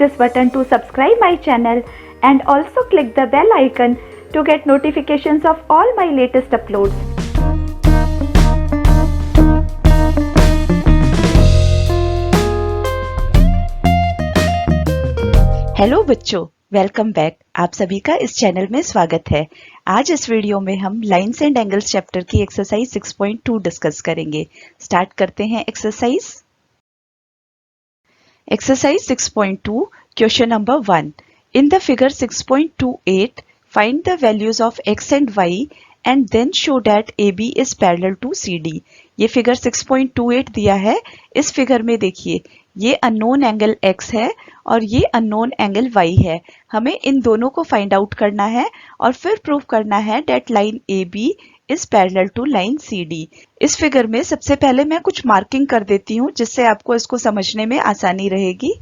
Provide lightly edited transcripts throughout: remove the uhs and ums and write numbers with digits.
this button to subscribe my channel and also click the bell icon to get notifications of all my latest uploads. Hello बच्चों, welcome back. आप सभी का इस channel में स्वागत है। आज इस वीडियो में हम लाइन्स एंड एंगल्स चैप्टर की एक्सरसाइज 6.2 डिस्कस करेंगे। स्टार्ट करते हैं exercise. Exercise 6.2, question number 1। In the figure 6.28 find the values of x and y and then show that AB is parallel to CD। ये figure 6.28 दिया है। इस figure में देखिए, ये अननोन एंगल x है और ये अननोन एंगल y है। हमें इन दोनों को फाइंड आउट करना है और फिर प्रूव करना है that line AB is parallel to line CD। इस फिगर में सबसे पहले मैं कुछ मार्किंग कर देती हूँ जिससे आपको इसको समझने में आसानी रहेगी।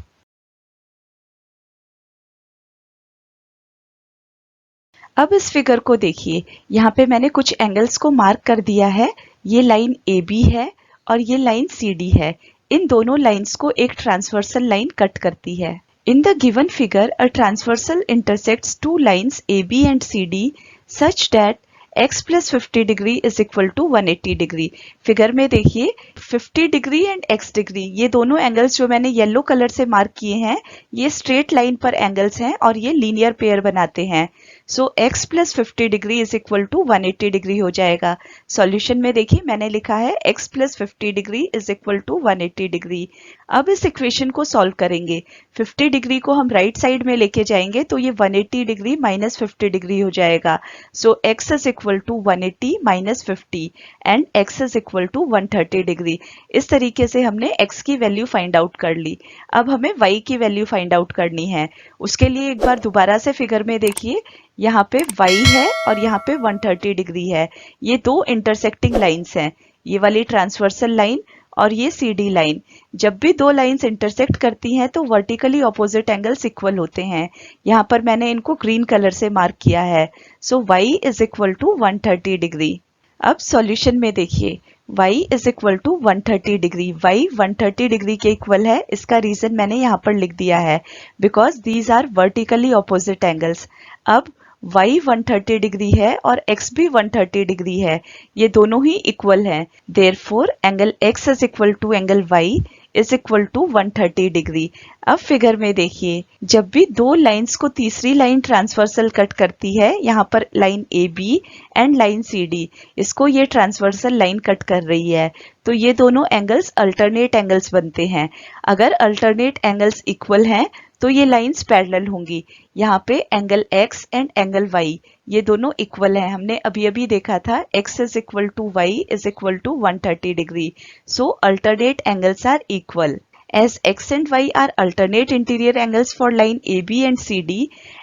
अब इस फिगर को देखिए, यहाँ पे मैंने कुछ एंगल्स को मार्क कर दिया है। ये लाइन AB है और ये लाइन CD है। इन दोनों लाइंस को एक ट्रांसवर्सल लाइन कट करती है। In the given figure, a transversal intersects two lines AB and CD such that x plus 50 degree is equal to 180 degree. Figure में देखिए 50 डिग्री एंड x डिग्री, ये दोनों एंगल्स जो मैंने येलो कलर से mark किए हैं, ये स्ट्रेट लाइन पर एंगल्स हैं और ये लीनियर पेयर बनाते हैं। So x plus 50 degree is equal to 180 degree हो जाएगा। सॉल्यूशन में देखिए मैंने लिखा है x plus 50 degree is equal to 180 degree. अब इस इक्वेशन को सॉल्व करेंगे। 50 डिग्री को हम राइट साइड में लेके जाएंगे तो ये 180 डिग्री माइनस 50 डिग्री हो जाएगा। So x is equal to 180 minus 50 and x is equal to 130 degree. इस तरीके से हमने x की वैल्यू फाइंड आउट कर ली। अब हमें y की वैल्यू फाइंड आउट करनी है। उसके लिए एक बार दोबारा से फिगर में देखिए, यहाँ पे y है और यहाँ पे 130 डिग्री है। ये दो इंटरसेक्टिंग लाइंस हैं, ये वाली ट्रांसवर्सल लाइन और ये CD लाइन। जब भी दो लाइंस इंटरसेक्ट करती हैं तो वर्टिकली ऑपोजिट एंगल्स इक्वल होते हैं। यहाँ पर मैंने इनको ग्रीन कलर से मार्क किया है। So y is equal to 130 degree. अब सॉल्यूशन में देखिए, y is equal to 130 degree. y 130 degree के इक्वल है। इसका रीजन मैंने यहाँ पर लिख दिया है, because these are vertically opposite angles. अब y 130 डिग्री है और x भी 130 डिग्री है, ये दोनों ही इक्वल हैं। Therefore angle x is equal to angle y is equal to 130 degree. अब फिगर में देखिए, जब भी दो लाइंस को तीसरी लाइन ट्रांसवर्सल कट करती है, यहाँ पर line AB and line CD, इसको ये ट्रांसवर्सल लाइन कट कर रही है, तो ये दोनों एंगल्स अल्टरनेट एंगल्स बनते हैं। अगर अल्टरनेट एंगल्स इक्वल हैं तो ये लाइंस पैरेलल होंगी। यहाँ पे angle x and angle y ये दोनों इक्वल हैं। हमने अभी अभी देखा था x is equal to y is equal to 130 degree. So alternate angles are equal. As x and y are alternate interior angles for line AB and CD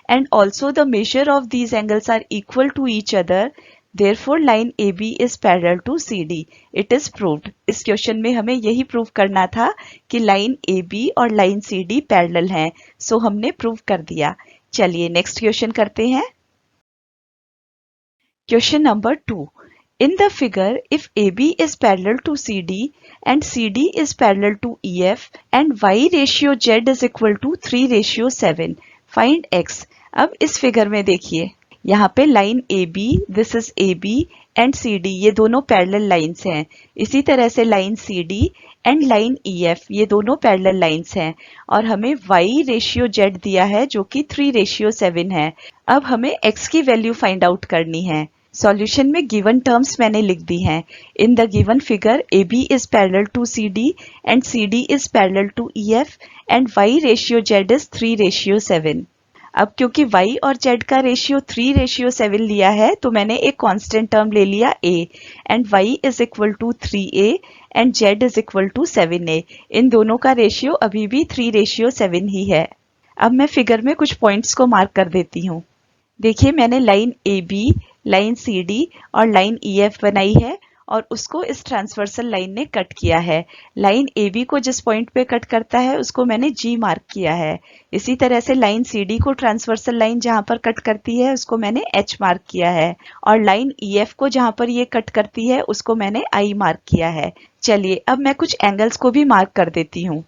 and also the measure of these angles are equal to each other, therefore line AB is parallel to CD. It is proved. इस question में हमें यही prove करना था कि line AB और line CD parallel हैं। सो हमने प्रूव कर दिया। चलिए नेक्स्ट क्वेश्चन करते हैं। Question number 2। In the figure, if AB is parallel to CD and CD is parallel to EF and Y ratio Z is equal to 3:7, find X. अब इस figure में देखिए, यहाँ पे line AB, this is AB and CD, ये दोनों parallel lines हैं। इसी तरह से line CD and line EF, ये दोनों पैरेलल लाइंस हैं और हमें Y रेशियो Z दिया है जो कि 3:7 है। अब हमें X की वैल्यू फाइंड आउट करनी है। सॉल्यूशन में गिवन टर्म्स मैंने लिख दी हैं। In the given figure AB is parallel to CD and CD is parallel to EF and Y ratio Z is 3:7। अब क्योंकि Y और Z का रेशियो 3:7 लिया है तो मैंने एक कांस्टेंट टर्म ले लिया A and Y is equal to 3A and Z is equal to 7A। इन दोनों का रेशियो अभी भी 3:7 ही है। अब मैं फिगर में कुछ पॉइंट्स को मार्क कर देती हूँ। देखिए मैंने लाइन AB, लाइन CD और लाइन EF बनाई है और उसको इस ट्रांसवर्सल लाइन ने कट किया है। लाइन AB को जिस पॉइंट पे कट करता है उसको मैंने G मार्क किया है। इसी तरह से लाइन CD को ट्रांसवर्सल लाइन जहां पर कट करती है उसको मैंने H मार्क किया है और लाइन EF को जहां पर ये कट करती है उसको मैंने I मार्क किया है। चलिए अब मैं कुछ एंगल्स को भी मार्क कर देती हूँ।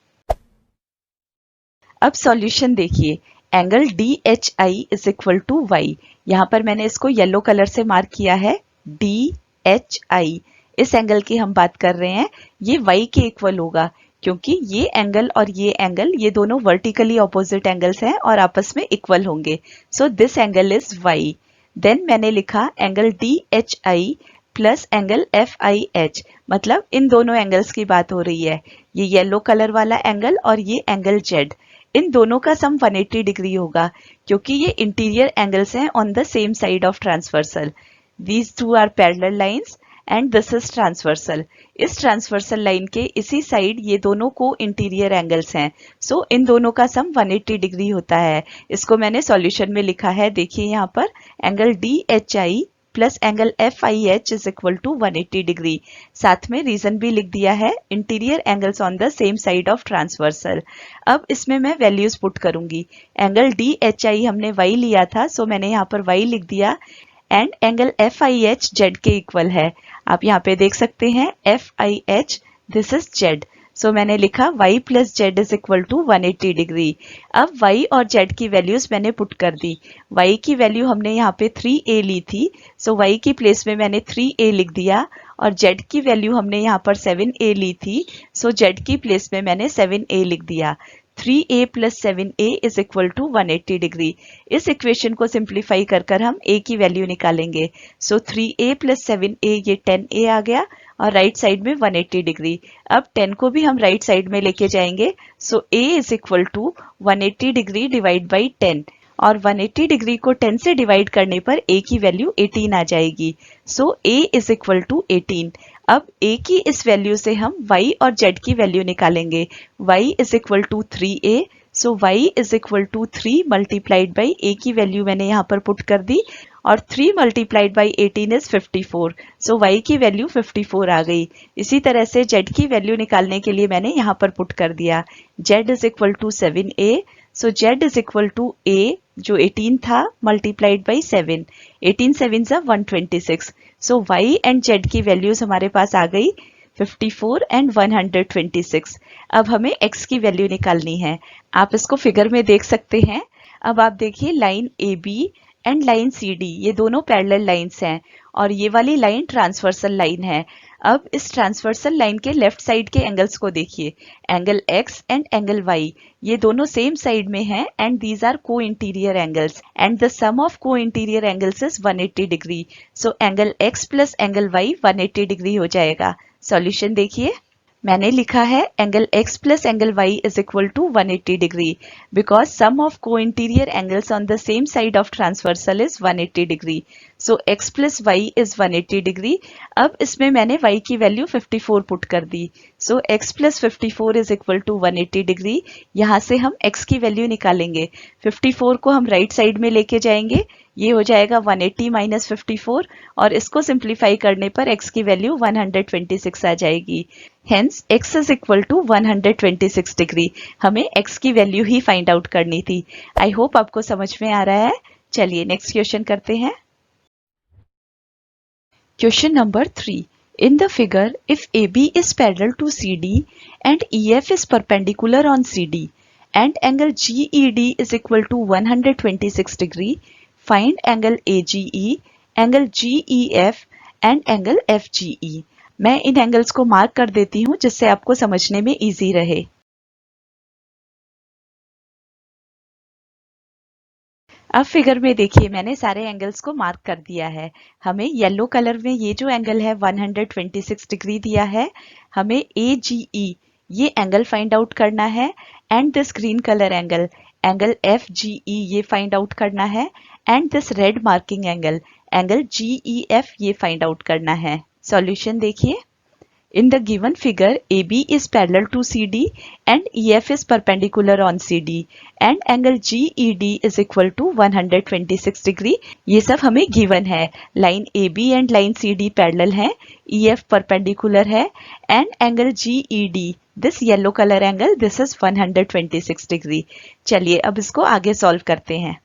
अब सॉल्यूशन देखिए, angle D H I is equal to y. यहाँ पर मैंने इसको येलो कलर से मार्क किया है, डी एच आई। इस एंगल की हम बात कर रहे हैं, ये वाई के इक्वल होगा क्योंकि ये एंगल और ये एंगल ये दोनों वर्टिकली ऑपोजिट एंगल्स हैं और आपस में इक्वल होंगे। So this angle is y. Then मैंने लिखा angle D H I plus angle F I H, मतलब इन दोनों एंगल्स की बात हो रही है, ये येलो कलर वाला एंगल और ये एंगल जेड। इन दोनों का सम 180 डिग्री होगा क्योंकि ये इंटीरियर एंगल्स हैं on the same side of transversal. These two are parallel lines and this is transversal. इस ट्रांसवर्सल लाइन के इसी साइड ये दोनों को इंटीरियर एंगल्स हैं, सो इन दोनों का सम 180 डिग्री होता है। इसको मैंने सॉल्यूशन में लिखा है, देखिए यहाँ पर angle D H I plus angle F I H is equal to 180 degree. साथ में रीजन भी लिख दिया है, interior angles on the same side of transversal. अब इसमें मैं वैल्यूज पुट करूंगी। एंगल डी एच आई हमने वाई लिया था, सो मैंने यहाँ पर वाई लिख दिया and angle F I H Z के इक्वल है। आप यहाँ पे देख सकते हैं F I H, this is Z. So मैंने लिखा y plus Z is equal to 180 degree. अब y और z की वैल्यूज मैंने पुट कर दी। y की वैल्यू हमने यहाँ पे 3a ली थी, सो y की प्लेस में मैंने 3a लिख दिया, और z की वैल्यू हमने यहाँ पर 7a ली थी, सो z की प्लेस में मैंने 7a लिख दिया। 3a plus 7a is equal to 180 degree. इस इक्वेशन को सिंप्लीफाई कर कर हम a की वैल्यू निकालेंगे। सो 3a प्लस 7a ये 10a आ गया और राइट साइड में 180 डिग्री। अब 10 को भी हम राइट साइड में लेके जाएंगे, so a is equal to 180 degree divide by 10, और 180 डिग्री को 10 से डिवाइड करने पर a की वैल्यू 18 आ जाएगी। सो a इज इक्वल टू 18। अब a की इस वैल्यू से हम y और z की वैल्यू निकालेंगे। y is equal to 3a, so y is equal to 3 multiplied by a की वैल्यू मैंने यहाँ पर पुट कर दी, और 3 multiplied by 18 is 54, so y की वैल्यू 54 आ गई। इसी तरह से z की वैल्यू निकालने के लिए मैंने यहाँ पर पुट कर दिया, z is equal to 7a, so z is equal to a जो 18 था मल्टीप्लाइड बाई 7, 18 7 जा 126, सो y एंड z की वैल्यूज हमारे पास आ गई 54 एंड 126। अब हमें x की वैल्यू निकालनी है। आप इसको फिगर में देख सकते हैं। अब आप देखिए line A B and line C D ये दोनों पैरेलल लाइंस हैं, और ये वाली लाइन ट्रांसवर्सल लाइन है। अब इस ट्रांसवर्सल लाइन के लेफ्ट साइड के एंगल्स को देखिए, angle x and angle y ये दोनों सेम साइड में हैं and these are co interior angles and the sum of co interior angles is 180 degree. So angle x plus angle y 180 degree हो जाएगा। Solution देखिए, मैंने लिखा है angle x plus angle y is equal to 180 degree because sum of co interior angles on the same side of transversal is 180 degree. So x plus y is 180 degree. अब इसमें मैंने y की value 54 put कर दी, so x plus 54 is equal to 180 degree. यहाँ से हम x की वैल्यू निकालेंगे। 54 को हम राइट साइड में लेके जाएंगे, ये हो जाएगा 180 माइनस 54, और इसको सिंप्लीफाई करने पर x की वैल्यू 126 आ जाएगी। Hence x is equal to 126 degree. हमें x की वैल्यू ही फाइंड आउट करनी थी। आई होप आपको समझ में आ रहा है। चलिए नेक्स्ट क्वेश्चन करते हैं। Question number 3. In the figure, if AB is parallel to CD and EF is perpendicular on CD and angle GED is equal to 126 degree, find angle AGE, angle GEF and angle FGE. मैं इन angles को mark कर देती हूँ जिससे आपको समझने में easy रहे। अब फिगर में देखिए मैंने सारे एंगल्स को मार्क कर दिया है। हमें येलो कलर में ये जो एंगल है 126 डिग्री दिया है, हमें AGE ये एंगल फाइंड आउट करना है, and this green colour angle angle FGE ये फाइंड आउट करना है, and this red marking angle angle GEF ये फाइंड आउट करना है। सॉल्यूशन देखिए, in the given figure AB is parallel to CD and EF is perpendicular on CD and angle GED is equal to 126 degree. ये सब हमें given है। Line AB and line CD parallel है, EF perpendicular है and angle GED this yellow color angle this is 126 degree. चलिए अब इसको आगे सॉल्व करते हैं।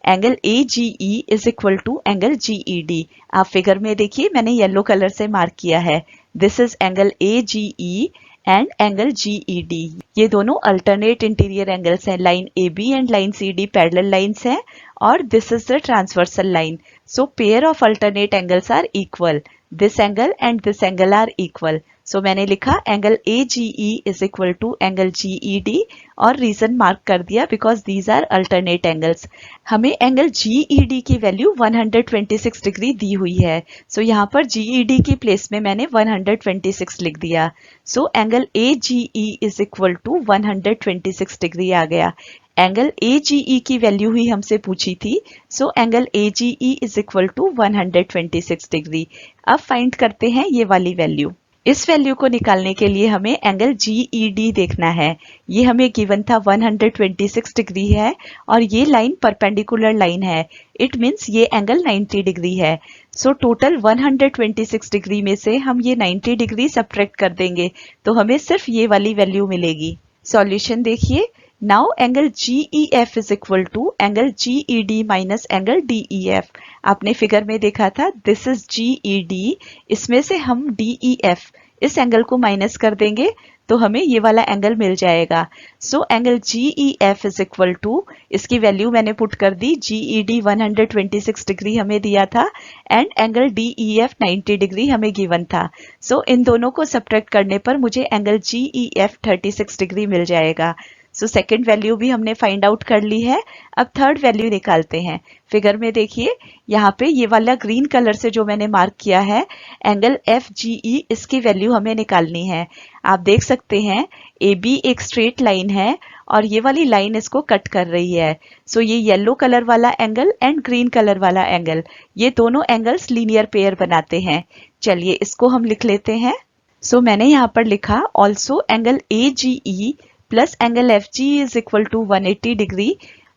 Angle AGE is equal to angle GED। आप फिगर में देखिए मैंने येलो कलर से मार्क किया है, this is angle AGE and angle GED। ये दोनों अल्टरनेट इंटीरियर एंगल्स हैं। Line AB and line CD parallel lines हैं और this is the transversal line. So pair of alternate angles are equal. This angle and this angle are equal. So मैंने लिखा angle AGE is equal to angle GED और reason mark कर दिया because these are alternate angles. हमें angle GED की value 126 degree दी हुई है। सो यहाँ पर GED की प्लेस में मैंने 126 लिख दिया। So angle AGE is equal to 126 degree आ गया। एंगल AGE की वैल्यू ही हमसे पूछी थी। So angle AGE is equal to 126 degree. अब फाइंड करते हैं ये वाली वैल्यू। इस वैल्यू को निकालने के लिए हमें एंगल GED देखना है। ये हमें गिवन था 126 डिग्री है और ये लाइन परपेंडिकुलर लाइन है। इट मीन्स ये एंगल 90 डिग्री है। सो टोटल 126 डिग्री में से हम ये 90 डिग्री सब्ट्रैक्ट कर देंगे तो हमें सिर्फ ये वाली वैल्यू मिलेगी। सॉल्यूशन देखिए। Now angle GEF is equal to angle GED minus angle DEF। आपने फिगर में देखा था दिस इज GED, इसमें से हम DEF इस एंगल को माइनस कर देंगे तो हमें ये वाला एंगल मिल जाएगा। So angle GEF is equal to, इसकी वैल्यू मैंने पुट कर दी, GED 126 डिग्री हमें दिया था एंड एंगल DEF 90 डिग्री हमें गिवन था। सो इन दोनों को सब्ट्रैक्ट करने पर मुझे एंगल GEF 36 डिग्री मिल जाएगा। सो सेकेंड वैल्यू भी हमने फाइंड आउट कर ली है। अब थर्ड वैल्यू निकालते हैं। फिगर में देखिए यहाँ पे ये वाला ग्रीन कलर से जो मैंने मार्क किया है एंगल FGE, इसकी वैल्यू हमें निकालनी है। आप देख सकते हैं AB एक स्ट्रेट लाइन है और ये वाली लाइन इसको कट कर रही है। सो ये येलो कलर वाला एंगल एंड ग्रीन कलर वाला एंगल, ये दोनों एंगल्स लीनियर पेयर बनाते हैं। चलिए इसको हम लिख लेते हैं। सो मैंने यहाँ पर लिखा also angle AGE plus angle FG is equal to 180 degree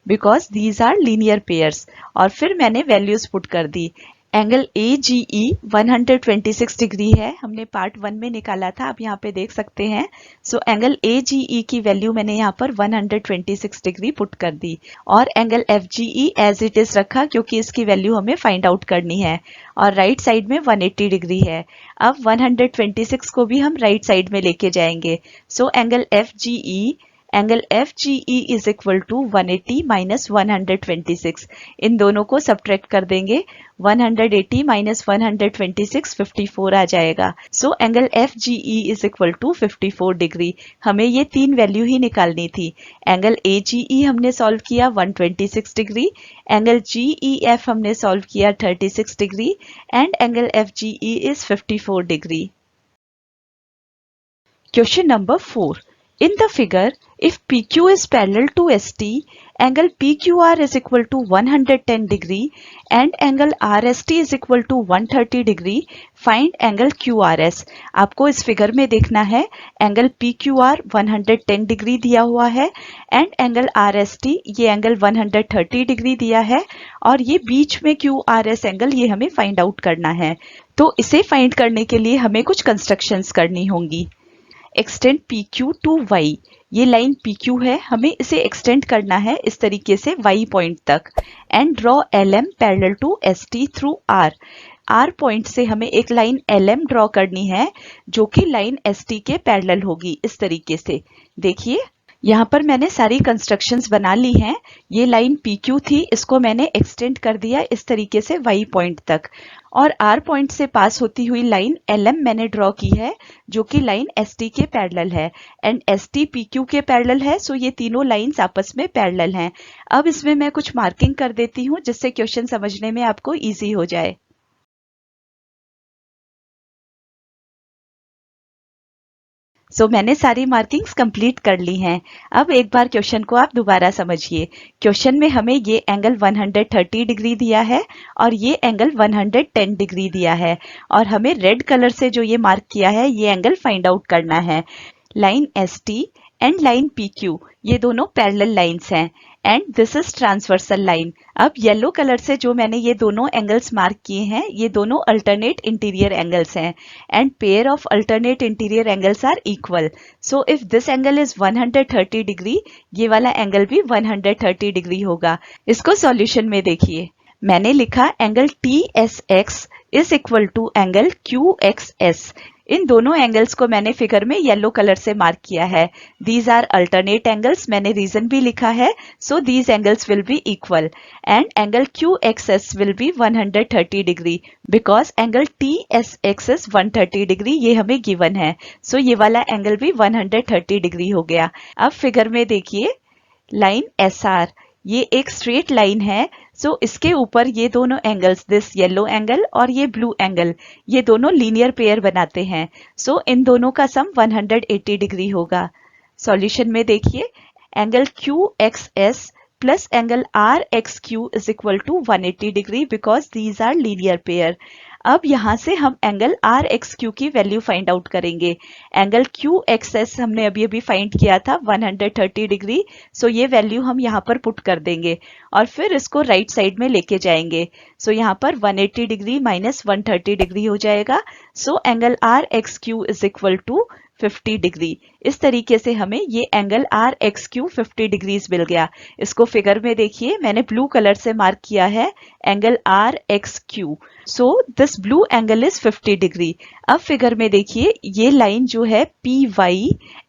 because these are linear pairs। और फिर मैंने वैल्यूज पुट कर दी। एंगल AGE 126 डिग्री है, हमने पार्ट 1 में निकाला था, आप यहाँ पे देख सकते हैं। सो एंगल AGE की वैल्यू मैंने यहाँ पर 126 डिग्री पुट कर दी और angle FGE as it is रखा क्योंकि इसकी वैल्यू हमें फाइंड आउट करनी है और राइट साइड में 180 डिग्री है। अब 126 को भी हम राइट साइड में लेके जाएंगे। So angle FGE is equal to 180 minus 126। इन दोनों को सब्ट्रैक्ट कर देंगे। 180 माइनस 126 54 आ जाएगा। So angle FGE is equal to 54 degree. हमें ये तीन वैल्यू ही निकालनी थी। एंगल AGE हमने सॉल्व किया 126 डिग्री, एंगल GEF हमने सॉल्व किया 36 degree and angle FGE is 54 degree. Question number 4. In the figure, if PQ is parallel to ST, angle PQR is equal to 110 degree and angle RST is equal to 130 degree, find angle QRS। आपको इस figure में देखना है angle PQR 110 degree दिया हुआ है and angle RST ये angle 130 degree दिया है और ये बीच में QRS एंगल ये हमें फाइंड आउट करना है। तो इसे फाइंड करने के लिए हमें कुछ कंस्ट्रक्शंस करनी होंगी। एक्सटेंड PQ टू Y, ये लाइन PQ है, हमें इसे एक्सटेंड करना है इस तरीके से Y पॉइंट तक and draw LM parallel to ST through R। R point से हमें एक लाइन LM ड्रॉ करनी है जो कि लाइन ST के पैरेलल होगी इस तरीके से। देखिए यहाँ पर मैंने सारी कंस्ट्रक्शंस बना ली हैं। ये लाइन PQ थी, इसको मैंने एक्सटेंड कर दिया इस तरीके से Y पॉइंट तक और R पॉइंट से पास होती हुई लाइन LM मैंने ड्रॉ की है जो कि लाइन ST के पैरेलल है एंड ST PQ के पैरेलल है। सो ये तीनों लाइंस आपस में पैरेलल हैं। अब इसमें मैं कुछ मार्किंग कर देती हूँ जिससे क्वेश्चन समझने में आपको इजी हो जाए। सो मैंने सारी मार्किंग्स कंप्लीट कर ली हैं। अब एक बार क्वेश्चन को आप दोबारा समझिए। क्वेश्चन में हमें ये एंगल 130 डिग्री दिया है और ये एंगल 110 डिग्री दिया है और हमें रेड कलर से जो ये मार्क किया है ये एंगल फाइंड आउट करना है। Line ST and line PQ ये दोनों पैरेलल लाइंस हैं and this is transversal line. अब येलो कलर से जो मैंने ये दोनों एंगल्स मार्क किए हैं ये दोनों अल्टरनेट इंटीरियर एंगल्स हैं and pair of alternate interior angles are equal. So if this angle is 130 degree, ये वाला एंगल भी 130 डिग्री होगा। इसको सॉल्यूशन में देखिए। मैंने लिखा angle TSX is equal to angle QXS। इन दोनों एंगल्स को मैंने फिगर में येलो कलर से मार्क किया है. These are alternate angles. मैंने रीजन भी लिखा है. So these angles will be equal and angle QXS will be 130 degree because angle TSX is 130 degree. ये हमें गिवन है. सो ये वाला एंगल भी 130 डिग्री हो गया. अब फिगर में देखिए लाइन SR, ये एक स्ट्रेट लाइन है. सो इसके ऊपर ये दोनों एंगल्स, दिस येलो एंगल और ये ब्लू एंगल, ये दोनों लीनियर पेयर बनाते हैं. सो इन दोनों का सम 180 डिग्री होगा. सॉल्यूशन में देखिए angle QXS plus angle RXQ is equal to 180 degree because these are linear pair. अब यहाँ से हम एंगल RXQ की वैल्यू फाइंड आउट करेंगे. एंगल QXS हमने अभी अभी फाइंड किया था 130 डिग्री. सो ये वैल्यू हम यहाँ पर पुट कर देंगे और फिर इसको राइट साइड में लेके जाएंगे. सो यहाँ पर 180 डिग्री माइनस 130 डिग्री हो जाएगा. So angle RXQ is equal to 50 degree. इस तरीके से हमें ये एंगल RXQ 50 डिग्रीज मिल गया. इसको फिगर में देखिए मैंने ब्लू कलर से मार्क किया है angle RXQ. So this blue angle is 50 degree. अब फिगर में देखिए ये लाइन जो है PY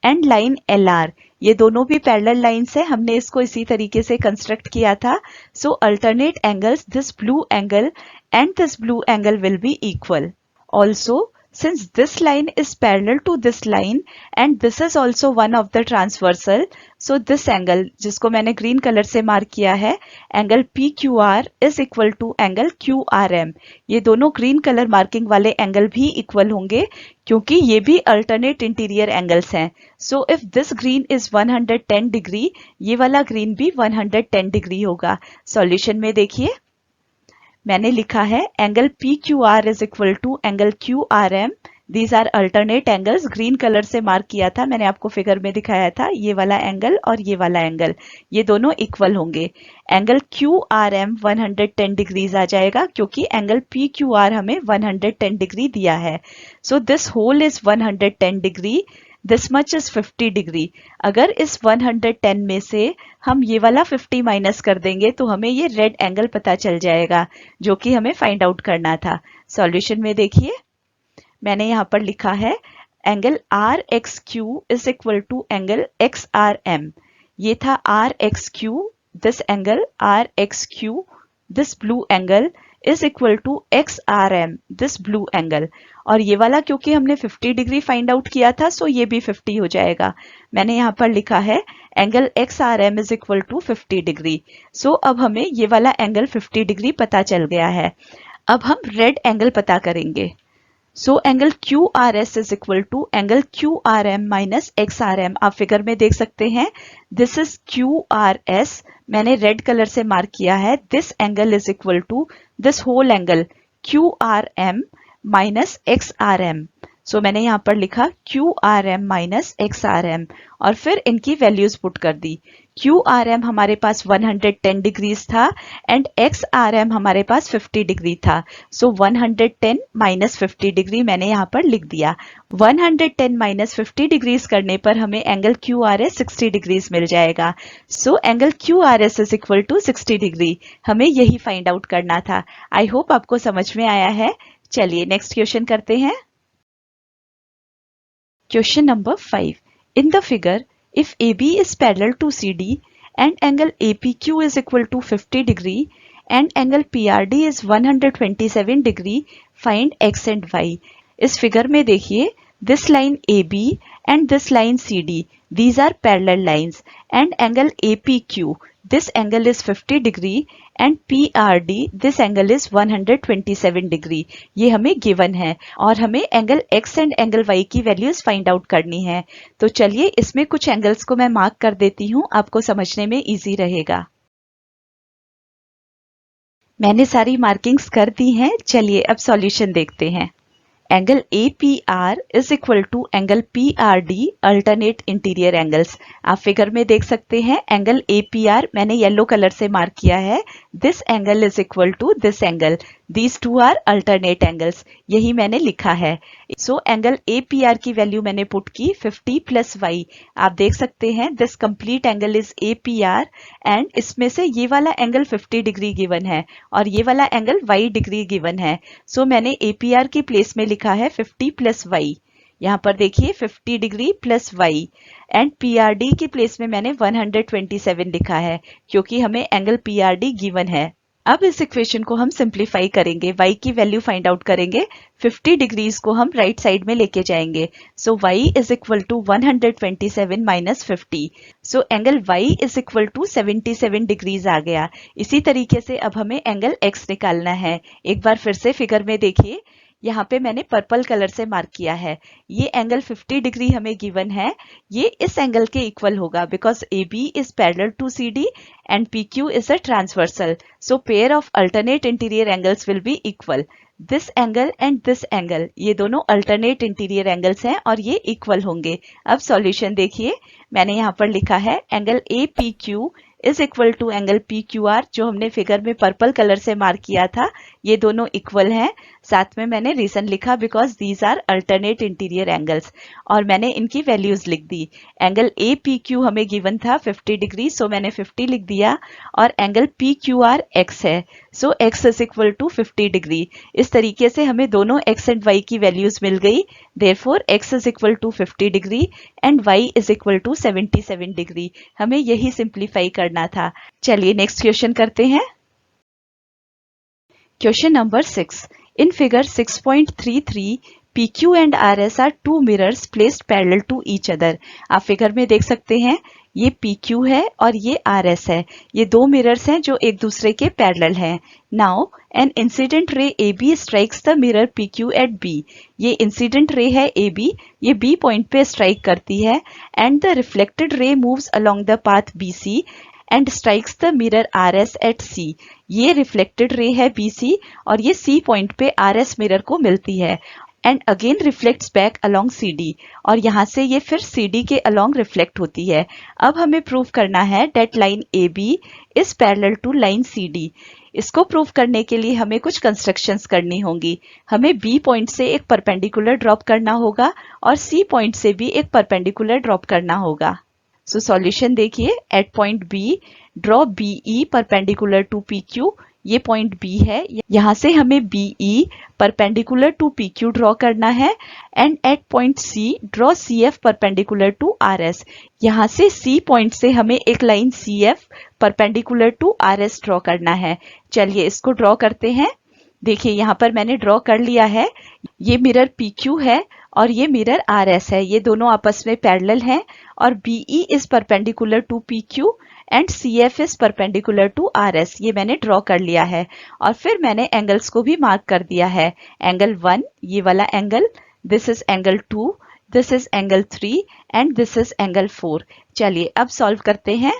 एंड लाइन LR, ये दोनों भी पैरेलल लाइंस है. हमने इसको इसी तरीके से कंस्ट्रक्ट किया था. So alternate angles, this blue angle and this blue angle will be equal. Also since this line is parallel to this line and this is also one of the transversal, so this angle जिसको मैंने green color से mark किया है angle PQR is equal to angle QRM. ये दोनों green color marking वाले angle भी equal होंगे क्योंकि ये भी alternate interior angles हैं. So if this green is 110 degree, ये वाला green भी 110 degree होगा. Solution में देखिए मैंने लिखा है angle PQR is equal to angle QRM. These are alternate angles. Green colour से मार्क किया था, मैंने आपको फिगर में दिखाया था. ये वाला एंगल और ये वाला एंगल, ये दोनों इक्वल होंगे. एंगल QRM 110 डिग्रीज आ जाएगा क्योंकि एंगल PQR हमें 110 डिग्री दिया है. So this whole is 110 degree. This much is 50 degree. अगर इस 110 में से हम ये वाला 50 माइनस कर देंगे तो हमें ये रेड एंगल पता चल जाएगा जो कि हमें फाइंड आउट करना था. सॉल्यूशन में देखिए मैंने यहाँ पर लिखा है angle RXQ is equal to angle XRM. ये था RXQ, this angle RXQ, this blue angle is equal to XRM, this blue angle. और ये वाला क्योंकि हमने 50 डिग्री फाइंड आउट किया था सो ये भी 50 हो जाएगा. मैंने यहाँ पर लिखा है angle XRM is equal to 50 degree. So अब हमें ये वाला एंगल 50 डिग्री पता चल गया है. अब हम रेड एंगल पता करेंगे. So angle QRS is equal to angle QRM minus XRM. आप फिगर में देख सकते हैं दिस इज QRS. मैंने रेड कलर से मार्क किया है. This angle is equal to this whole angle QRM minus XRM. So मैंने यहाँ पर लिखा QRM माइनस XRM और फिर इनकी वैल्यूज पुट कर दी. QRM हमारे पास 110 डिग्रीज था एंड XRM हमारे पास 50 डिग्री था. सो 110 माइनस 50 डिग्री मैंने यहाँ पर लिख दिया. 110 माइनस 50 डिग्रीज करने पर हमें एंगल QRS 60 डिग्रीज मिल जाएगा. So angle QRS is equal to 60 degree. हमें यही फाइंड आउट करना था. आई होप आपको समझ में आया है. चलिए नेक्स्ट क्वेश्चन करते हैं. Question number 5. In the figure, if AB is parallel to CD and angle APQ is equal to 50 degree and angle PRD is 127 degree, find X and Y. इस फिगर में देखिए this line AB and this line CD, these are parallel lines and angle APQ, this angle is 50 degree and PRD, this angle is 127 degree. ये हमें given है और हमें angle X and angle Y की values find out करनी है. तो चलिए इसमें कुछ एंगल्स को मैं मार्क कर देती हूँ, आपको समझने में इजी रहेगा. मैंने सारी मार्किंग्स कर दी हैं. चलिए अब सॉल्यूशन देखते हैं. Angle APR is equal to angle PRD, alternate interior angles. आप फिगर में देख सकते हैं एंगल APR मैंने येलो कलर से मार्क किया है. This angle is equal to this angle. These two are alternate angles. यही मैंने लिखा है. सो एंगल APR की वैल्यू मैंने पुट की 50 प्लस Y. आप देख सकते हैं this complete angle is APR and इसमें से ये वाला एंगल 50 डिग्री गिवन है और ये वाला एंगल Y डिग्री गिवन है. सो मैंने APR की प्लेस में लिखा है 50 प्लस Y. यहाँ पर देखिए 50 degree plus y and PRD की प्लेस में मैंने 127 लिखा है क्योंकि हमें एंगल PRD गिवन है। अब इस इक्वेशन को हम सिंप्लीफाई करेंगे, y की वैल्यू फाइंड आउट करेंगे। 50 डिग्रीज को हम राइट साइड में लेके जाएंगे। So y is equal to 127 minus 50। So angle y is equal to 77 degrees आ गया। इसी तरीके से अब हमें एंगल x निकालना है। एक बार फिर से फिगर में देखिए, यहाँ पे मैंने पर्पल कलर से मार्क किया है। ये एंगल 50 डिग्री हमें गिवन है, ये इस एंगल के इक्वल होगा because AB is parallel to CD and PQ is a transversal. So pair of alternate interior angles will be equal. This angle and this angle, ये दोनों alternate interior angles हैं और ये equal होंगे। अब solution देखिए, मैंने यहाँ पर लिखा है angle APQ is equal to angle PQR, जो हमने फिगर में पर्पल कलर से मार्क किया था, ये दोनों इक्वल हैं। साथ में मैंने रीजन लिखा because these are alternate interior angles और मैंने इनकी वैल्यूज लिख दी। एंगल APQ हमें गिवन था 50 डिग्री, सो मैंने 50 लिख दिया और एंगल PQR x है, so x is equal to 50 degree. इस तरीके से हमें दोनों x एंड y की वैल्यूज मिल गई। Therefore x is equal to 50 degree and y is equal to 77 degree. हमें यही सिंप्लीफाई करना था। चलिए नेक्स्ट क्वेश्चन करते हैं। Question number 6। In figure 6.33, PQ and RS are two mirrors placed parallel to each other. आप फिगर में देख सकते हैं, ये PQ है और ये RS है। ये दो मिरर्स हैं जो एक दूसरे के पैरेलल हैं। Now, an incident ray AB strikes the mirror PQ at B. ये इंसिडेंट रे है AB, ये B पॉइंट पे स्ट्राइक करती है and the reflected ray moves along the path BC and strikes the mirror RS at C. ये reflected रे है BC और ये C पॉइंट पे RS मिरर को मिलती है and again reflects back along CD और यहाँ से ये फिर CD के अलोंग रिफ्लेक्ट होती है। अब हमें प्रूव करना है that line AB is parallel to line CD। इसको प्रूव करने के लिए हमें कुछ कंस्ट्रक्शंस करनी होंगी। हमें B पॉइंट से एक परपेंडिकुलर ड्रॉप करना होगा और C पॉइंट से भी एक परपेंडिकुलर ड्रॉप करना होगा। सो सॉल्यूशन देखिए, at point B draw BE perpendicular to PQ। ये पॉइंट B है, यहाँ से हमें BE perpendicular to PQ draw करना है and at point C draw CF perpendicular to RS। यहाँ से C पॉइंट से हमें एक line CF perpendicular to RS draw करना है। चलिए इसको ड्रॉ करते हैं। देखिए यहाँ पर मैंने ड्रॉ कर लिया है। ये मिरर PQ है और ये मिरर RS है, ये दोनों आपस में पैरेलल हैं और BE is perpendicular to PQ and CF is perpendicular to RS। ये मैंने ड्रॉ कर लिया है और फिर मैंने एंगल्स को भी मार्क कर दिया है। एंगल 1 ये वाला angle, this is angle 2, this is angle 3 and this is angle 4। चलिए अब सॉल्व करते हैं।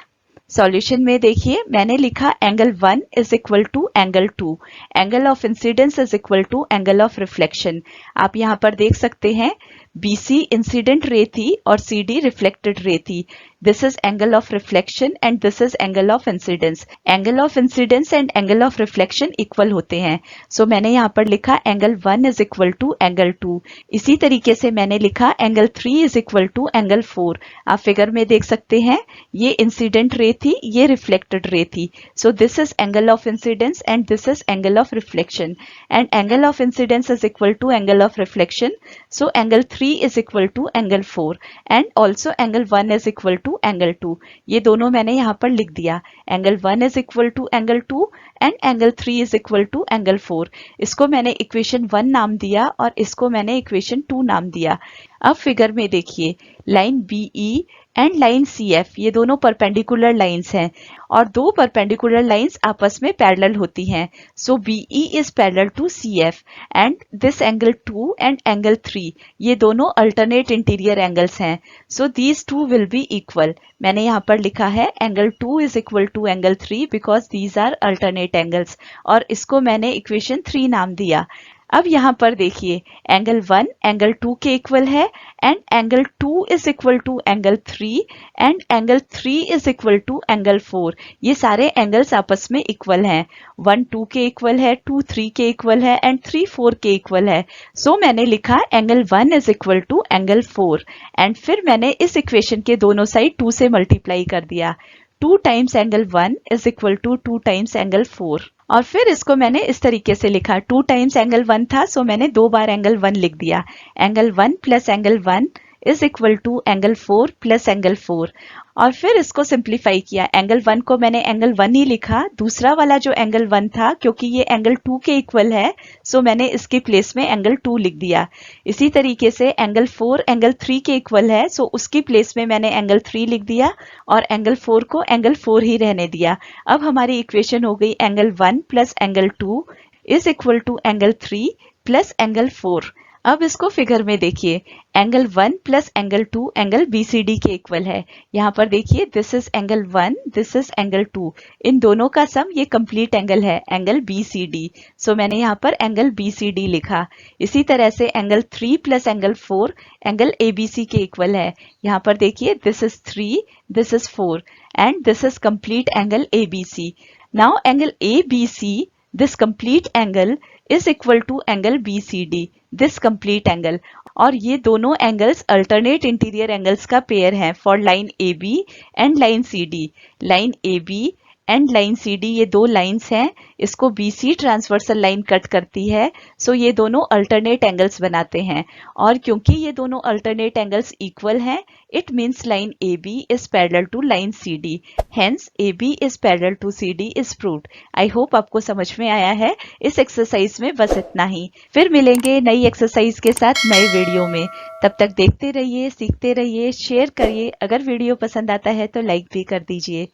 सॉल्यूशन में देखिए, मैंने लिखा angle 1 is equal to angle 2, angle of incidence is equal to angle of reflection. आप यहाँ पर देख सकते हैं BC इंसिडेंट रे थी और CD रिफ्लेक्टेड रे थी। This is angle of reflection and this is angle of incidence. Angle of incidence and angle of reflection equal होते हैं, सो मैंने यहाँ पर लिखा angle 1 is equal to angle 2। इसी तरीके से मैंने लिखा angle 3 is equal to angle 4। आप फिगर में देख सकते हैं, ये इंसिडेंट रे थी, ये रिफ्लेक्टेड रे थी, so this is angle of incidence and this is angle of reflection and angle of incidence is equal to angle of reflection, so angle 3 is equal to angle 4 and also angle 1 is equal to angle 2। ये दोनों मैंने यहाँ पर लिख दिया। angle 1 is equal to angle 2 and angle 3 is equal to angle 4। इसको मैंने equation 1 नाम दिया और इसको मैंने इक्वेशन 2 नाम दिया। अब फिगर में देखिए, line BE and line CF ये दोनों परपेंडिकुलर लाइंस हैं और दो परपेंडिकुलर लाइंस आपस में पैरेलल होती हैं। So BE is parallel to CF and this angle 2 and angle 3 ये दोनों अल्टरनेट इंटीरियर एंगल्स हैं, so these two will be equal. मैंने यहाँ पर लिखा है angle 2 is equal to angle 3 because these are alternate angles और इसको मैंने इक्वेशन 3 नाम दिया। अब यहाँ पर देखिए, एंगल 1 एंगल 2 के इक्वल है and angle 2 is equal to angle 3 and angle 3 is equal to angle 4। ये सारे एंगल्स आपस में इक्वल हैं। 1 2 के इक्वल है, 2 3 के इक्वल है एंड 3 4 के इक्वल है। सो मैंने लिखा angle 1 is equal to angle 4 and फिर मैंने इस इक्वेशन के दोनों साइड 2 से मल्टीप्लाई कर दिया। 2 times angle 1 is equal to 2 times angle 4। और फिर इसको मैंने इस तरीके से लिखा, 2 टाइम्स एंगल 1 था सो मैंने 2 बार एंगल 1 लिख दिया। Angle 1 plus angle 1 is equal to angle 4 plus angle 4। और फिर इसको सिंप्लीफाई किया, एंगल 1 को मैंने एंगल 1 ही लिखा, दूसरा वाला जो एंगल 1 था क्योंकि ये एंगल 2 के इक्वल है सो मैंने इसके प्लेस में एंगल 2 लिख दिया। इसी तरीके से एंगल 4 एंगल 3 के इक्वल है सो उसकी प्लेस में मैंने एंगल 3 लिख दिया और एंगल 4 को एंगल 4 ही रहने दिया। अब हमारी इक्वेशन हो गई angle 1 plus angle 2 is equal to angle 3 plus angle 4। अब इसको फिगर में देखिए, angle 1 plus angle 2 angle BCD के इक्वल है। यहाँ पर देखिए, this is angle 1, this is angle 2, इन दोनों का सम ये कंप्लीट एंगल है, एंगल BCD। सो मैंने यहाँ पर एंगल BCD लिखा। इसी तरह से angle 3 plus angle 4 angle ABC के इक्वल है। यहाँ पर देखिए, this is 3, this is 4 and this is complete angle ABC। Now angle ABC, this complete angle is equal to angle BCD, this complete angle। और ये दोनों एंगल्स अल्टरनेट इंटीरियर एंगल्स का pair है for line AB and line CD। Line AB and line CD ये दो lines हैं, इसको BC transversal line cut करती है सो ये दोनों अल्टरनेट एंगल्स बनाते हैं। और क्योंकि ये दोनों अल्टरनेट एंगल्स इक्वल हैं, it means line AB is parallel to line CD, hence AB is parallel to CD is proved. I hope आपको समझ में आया है। इस एक्सरसाइज में बस इतना ही, फिर मिलेंगे नई एक्सरसाइज के साथ नए वीडियो में। तब तक देखते रहिए, सीखते रहिए, शेयर करिए। अगर वीडियो पसंद आता है तो लाइक भी कर दीजिए।